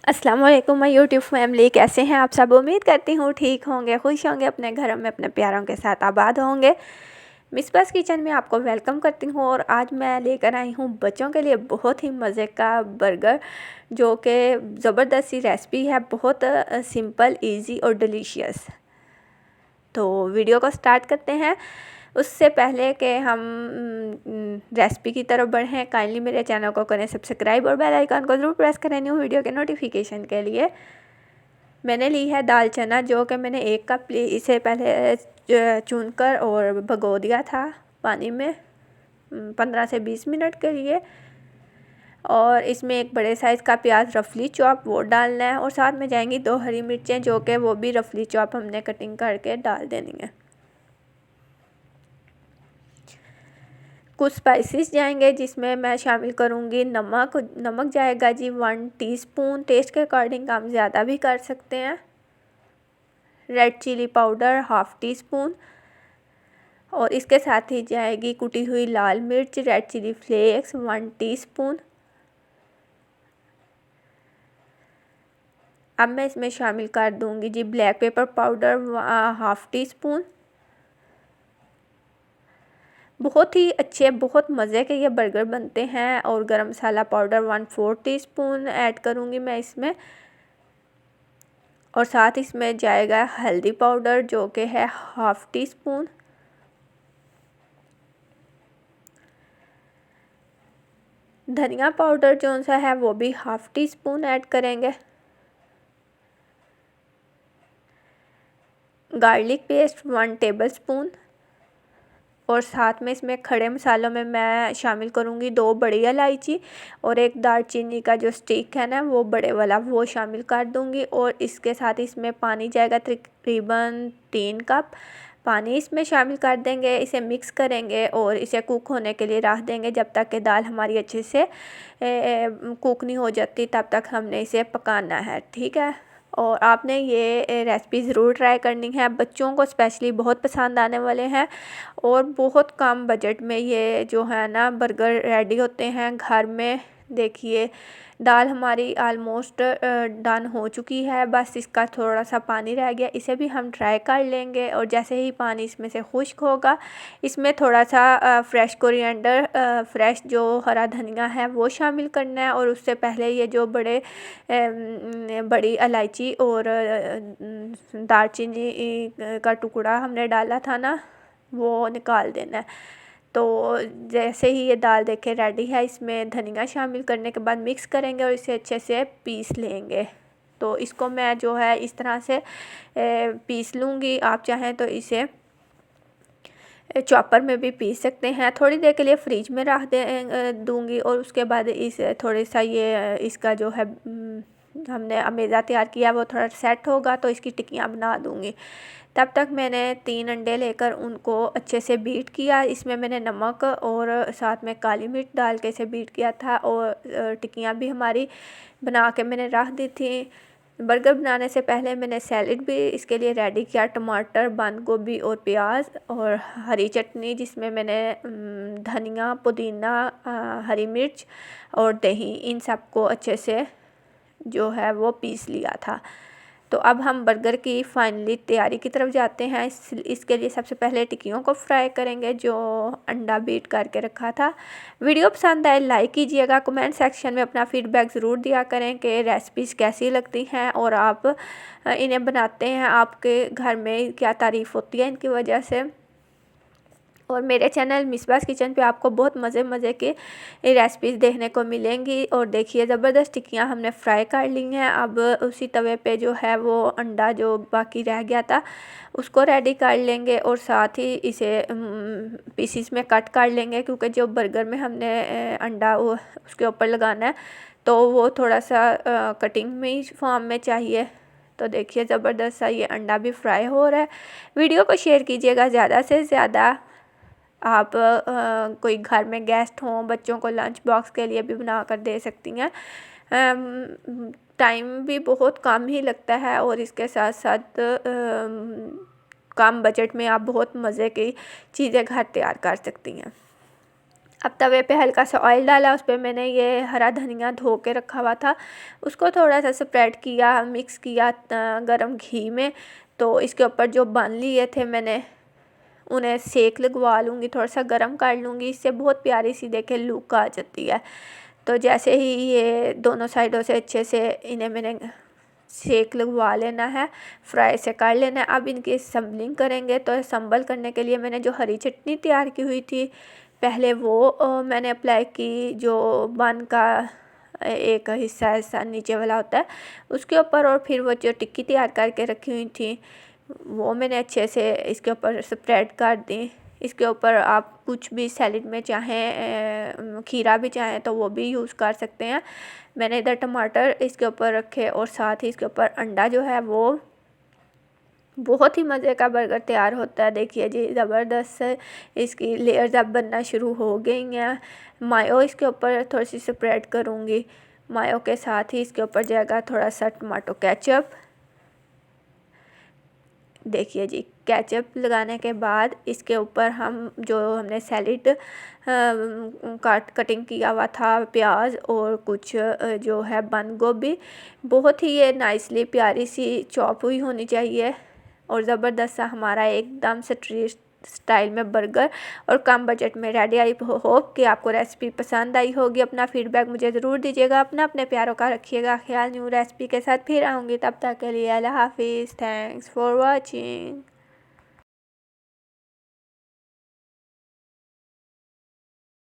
अस्सलाम वालेकुम my YouTube family, कैसे हैं आप सब। उम्मीद करती हूँ ठीक होंगे, खुश होंगे, अपने घरों में अपने प्यारों के साथ आबाद होंगे। मिसबास किचन में आपको वेलकम करती हूँ और आज मैं लेकर आई हूँ बच्चों के लिए बहुत ही मज़े का बर्गर, जो कि ज़बरदस्त सी रेसिपी है, बहुत सिंपल, इजी और डिलीशियस। तो वीडियो को स्टार्ट करते हैं। उससे पहले कि हम रेसिपी की तरफ बढ़ें, काइंडली मेरे चैनल को करें सब्सक्राइब और बेल आइकन को ज़रूर प्रेस करें न्यू वीडियो के नोटिफिकेशन के लिए। मैंने ली है दाल चना, जो कि मैंने 1 कप इसे पहले चुनकर और भिगो दिया था पानी में 15 से 20 मिनट के लिए। और इसमें एक बड़े साइज़ का प्याज रफली चॉप वो डालना है और साथ में जाएंगी 2 हरी मिर्चें, जो कि वो भी रफली चॉप हमने कटिंग करके डाल देनी है। कुछ स्पाइसेस जाएंगे, जिसमें मैं शामिल करूँगी नमक जाएगा जी 1 टीस्पून, टेस्ट के अकॉर्डिंग हम ज़्यादा भी कर सकते हैं। रेड चिली पाउडर 1/2 टीस्पून और इसके साथ ही जाएगी कुटी हुई लाल मिर्च, रेड चिली फ्लेक्स 1 टीस्पून। अब मैं इसमें शामिल कर दूँगी जी ब्लैक पेपर पाउडर 1/2 टीस्पून। बहुत ही अच्छे, बहुत मज़े के ये बर्गर बनते हैं। और गरम मसाला पाउडर 1/4 टीस्पून ऐड करूँगी मैं इसमें। और साथ इसमें जाएगा हल्दी पाउडर, जो कि है 1/2 टीस्पून। धनिया पाउडर जो सा है वो भी 1/2 टीस्पून ऐड करेंगे। Garlic paste 1 tablespoon. और साथ में इसमें खड़े मसालों में मैं शामिल करूँगी 2 बड़ी इलायची और 1 दालचीनी का जो स्टिक है ना, वो बड़े वाला, वो शामिल कर दूँगी। और इसके साथ इसमें पानी जाएगा तकरीबन 3 कप पानी इसमें शामिल कर देंगे। इसे मिक्स करेंगे और इसे कुक होने के लिए रख देंगे जब तक कि दाल हमारी अच्छे से कुक नहीं हो जाती, तब तक हमने इसे पकाना है, ठीक है। और आपने ये रेसिपी ज़रूर ट्राई करनी है, बच्चों को स्पेशली बहुत पसंद आने वाले हैं। और बहुत कम बजट में ये जो है ना बर्गर रेडी होते हैं घर में। देखिए दाल हमारी आलमोस्ट डन हो चुकी है, बस इसका थोड़ा सा पानी रह गया, इसे भी हम ट्राई कर लेंगे। और जैसे ही पानी इसमें से खुश्क होगा, इसमें थोड़ा सा फ्रेश कोरिएंडर, फ्रेश जो हरा धनिया है वो शामिल करना है। और उससे पहले ये जो बड़ी इलायची और दालचीनी का टुकड़ा हमने डाला था ना, वो निकाल देना है। तो जैसे ही ये दाल देखे रेडी है, इसमें धनिया शामिल करने के बाद मिक्स करेंगे और इसे अच्छे से पीस लेंगे। तो इसको मैं जो है इस तरह से पीस लूँगी। आप चाहें तो इसे चॉपर में भी पीस सकते हैं। थोड़ी देर के लिए फ्रिज में रख दूँगी और उसके बाद इसे थोड़ा सा ये इसका जो है हमने अमेज़ा तैयार किया वो थोड़ा सेट होगा, तो इसकी टिक्कियाँ बना दूँगी। तब तक मैंने 3 अंडे लेकर उनको अच्छे से बीट किया। इसमें मैंने नमक और साथ में काली मिर्च डाल के इसे बीट किया था। और टिक्कियाँ भी हमारी बना के मैंने रख दी थी। बर्गर बनाने से पहले मैंने सैलेड भी इसके लिए रेडी किया, टमाटर, बंद गोभी और प्याज और हरी चटनी, जिसमें मैंने धनिया, पुदीना, हरी मिर्च और दही, इन सबको अच्छे से जो है वो पीस लिया था। तो अब हम बर्गर की फाइनली तैयारी की तरफ जाते हैं। इसके लिए सबसे पहले टिक्कियों को फ्राई करेंगे, जो अंडा बीट करके रखा था। वीडियो पसंद आए लाइक कीजिएगा, कमेंट सेक्शन में अपना फीडबैक ज़रूर दिया करें कि रेसिपीज़ कैसी लगती हैं और आप इन्हें बनाते हैं, आपके घर में क्या तारीफ़ होती है इनकी वजह से। और मेरे चैनल मिसबास किचन पे आपको बहुत मज़े के रेसिपीज़ देखने को मिलेंगी। और देखिए ज़बरदस्त टिक्कियाँ हमने फ्राई कर ली हैं। अब उसी तवे पे जो है वो अंडा जो बाकी रह गया था उसको रेडी कर लेंगे और साथ ही इसे पीसीस में कट कर लेंगे, क्योंकि जो बर्गर में हमने अंडा वो उसके ऊपर लगाना है, तो वो थोड़ा सा कटिंग में फॉर्म में चाहिए। तो देखिए ज़बरदस्त सा ये अंडा भी फ्राई हो रहा है। वीडियो को शेयर कीजिएगा ज़्यादा से ज़्यादा। आप कोई घर में गेस्ट हों, बच्चों को लंच बॉक्स के लिए भी बना कर दे सकती हैं। टाइम भी बहुत कम ही लगता है और इसके साथ साथ कम बजट में आप बहुत मज़े की चीज़ें घर तैयार कर सकती हैं। अब तवे पे हल्का सा ऑयल डाला, उस पर मैंने ये हरा धनिया धो के रखा हुआ था उसको थोड़ा सा स्प्रेड किया, मिक्स किया गरम घी में। तो इसके ऊपर जो बन लिए थे मैंने उन्हें सेक लगवा लूँगी, थोड़ा सा गरम कर लूँगी, इससे बहुत प्यारी सी देखे लुक आ जाती है। तो जैसे ही ये दोनों साइडों से अच्छे से इन्हें मैंने सेक लगवा लेना है, फ्राई से कर लेना है। अब इनकी संबलिंग करेंगे। तो संबल करने के लिए मैंने जो हरी चटनी तैयार की हुई थी पहले वो मैंने अप्लाई की, जो बन का एक हिस्सा ऐसा नीचे वाला होता है उसके ऊपर, और फिर वो जो टिक्की तैयार करके रखी हुई थी वो मैंने अच्छे से इसके ऊपर स्प्रेड कर दी। इसके ऊपर आप कुछ भी सैलेड में चाहें खीरा भी चाहें तो वो भी यूज़ कर सकते हैं। मैंने इधर टमाटर इसके ऊपर रखे और साथ ही इसके ऊपर अंडा जो है वो बहुत ही मज़े का बर्गर तैयार होता है। देखिए जी ज़बरदस्त इसकी लेयर्स अब बनना शुरू हो गई हैं। मायो इसके ऊपर थोड़ी सी स्प्रेड करूँगी, मायो के साथ ही इसके ऊपर जाएगा थोड़ा सा टमाटो केचप। देखिए जी केचप लगाने के बाद इसके ऊपर हम जो हमने सैलेड कटिंग किया हुआ था, प्याज और कुछ जो है बंद गोभी, बहुत ही ये नाइसली प्यारी सी चॉप हुई होनी चाहिए। और ज़बरदस्त सा हमारा एकदम स्ट्रीट स्टाइल में बर्गर और कम बजट में रेडी। आई होप कि आपको रेसिपी पसंद आई होगी। अपना फीडबैक मुझे ज़रूर दीजिएगा, अपने प्यारों का रखिएगा ख्याल। न्यू रेसिपी के साथ फिर आऊँगी, तब तक के लिए अल्लाह हाफिज़। Thanks for watching.